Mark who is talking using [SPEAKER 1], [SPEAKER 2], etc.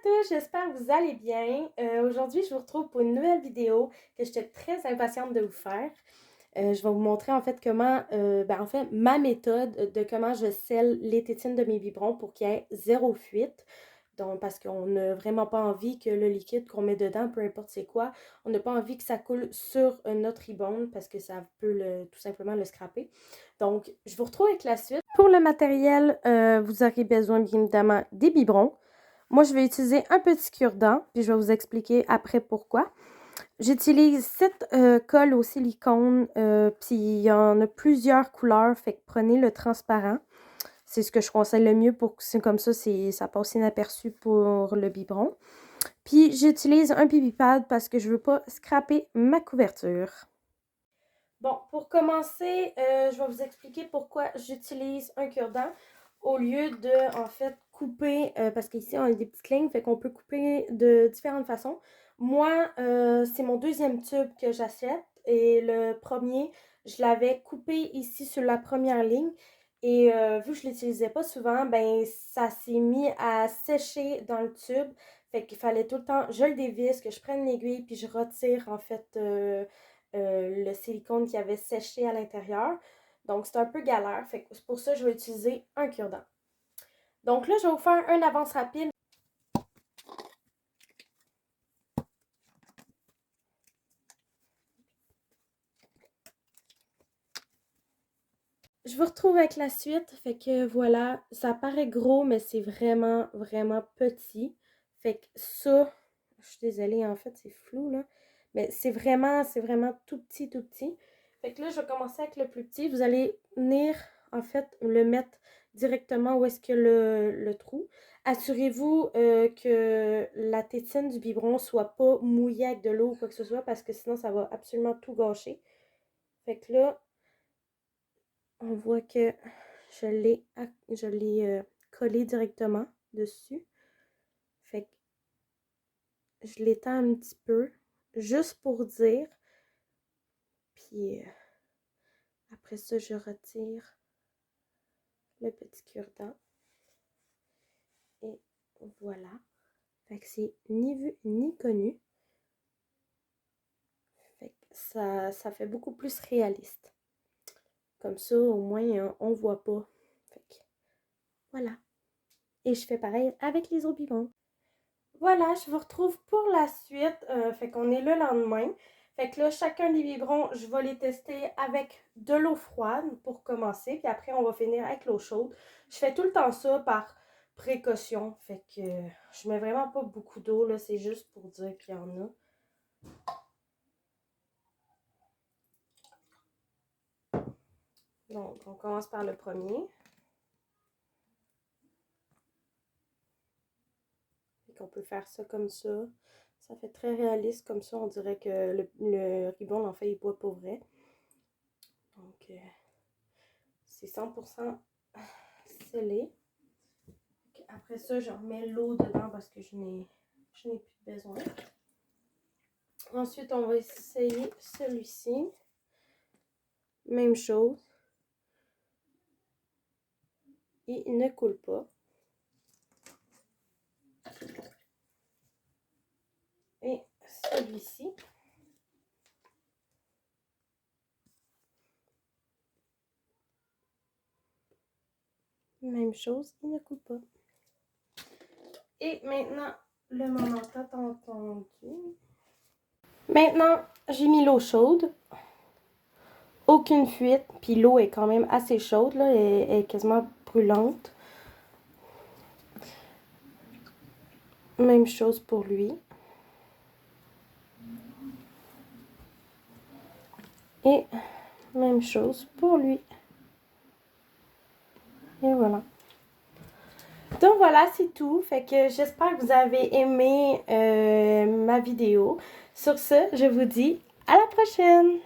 [SPEAKER 1] tous, j'espère que vous allez bien. Aujourd'hui, je vous retrouve pour une nouvelle vidéo que j'étais très impatiente de vous faire. Je vais vous montrer en fait comment, ma méthode de comment je scelle les tétines de mes biberons pour qu'il y ait zéro fuite. Donc, parce qu'on n'a vraiment pas envie que le liquide qu'on met dedans, peu importe c'est quoi, on n'a pas envie que ça coule sur notre ribbon parce que ça peut tout simplement le scraper. Donc, je vous retrouve avec la suite. Pour le matériel, vous aurez besoin bien évidemment des biberons. Moi, je vais utiliser un petit cure-dent, puis je vais vous expliquer après pourquoi. J'utilise cette colle au silicone, puis il y en a plusieurs couleurs, fait que prenez le transparent. C'est ce que je conseille le mieux pour que c'est comme ça passe inaperçu pour le biberon. Puis j'utilise un pipi pad parce que je ne veux pas scraper ma couverture. Bon, pour commencer, je vais vous expliquer pourquoi j'utilise un cure-dent au lieu de, en fait, couper, parce qu'ici, on a des petites lignes, fait qu'on peut couper de différentes façons. Moi, c'est mon deuxième tube que j'achète et le premier, je l'avais coupé ici sur la première ligne et vu que je ne l'utilisais pas souvent, ben ça s'est mis à sécher dans le tube. Fait qu'il fallait tout le temps, je le dévisse, que je prenne l'aiguille puis je retire, en fait, le silicone qui avait séché à l'intérieur. Donc, c'est un peu galère. Fait que pour ça, je vais utiliser un cure-dent. Donc là, je vais vous faire un avance rapide. Je vous retrouve avec la suite. Fait que voilà, ça paraît gros, mais c'est vraiment, vraiment petit. Fait que ça, je suis désolée, en fait, c'est flou, là. Mais c'est vraiment tout petit, tout petit. Fait que là, je vais commencer avec le plus petit. Vous allez venir, en fait, le mettre directement où est-ce que le trou. Assurez-vous que la tétine du biberon soit pas mouillée avec de l'eau ou quoi que ce soit, parce que sinon, ça va absolument tout gâcher. Fait que là, on voit que je l'ai collé directement dessus. Fait que je l'étends un petit peu, juste pour dire. Puis après ça, je retire le petit cure-dent. Et voilà. Fait que c'est ni vu ni connu. Fait que ça fait beaucoup plus réaliste. Comme ça, au moins, on voit pas. Fait que voilà. Et je fais pareil avec les autres biberons. Voilà, je vous retrouve pour la suite. Fait qu'on est le lendemain. Fait que là, chacun des biberons, je vais les tester avec de l'eau froide pour commencer. Puis après, on va finir avec l'eau chaude. Je fais tout le temps ça par précaution. Fait que je mets vraiment pas beaucoup d'eau, là. C'est juste pour dire qu'il y en a. Donc, on commence par le premier. On peut faire ça comme ça. Ça fait très réaliste comme ça. On dirait que le ribbon, en fait, il boit pour vrai. Donc, c'est 100% scellé. Après ça, je remets l'eau dedans parce que je n'ai plus besoin. Ensuite, on va essayer celui-ci. Même chose. Et il ne coule pas. Et celui-ci. Même chose, il ne coule pas. Et maintenant, le moment attendu. Maintenant, j'ai mis l'eau chaude. Aucune fuite, puis l'eau est quand même assez chaude, là, elle est quasiment brûlante. Même chose pour lui. Et même chose pour lui. Et voilà. Donc voilà, c'est tout. Fait que j'espère que vous avez aimé ma vidéo. Sur ce, je vous dis à la prochaine!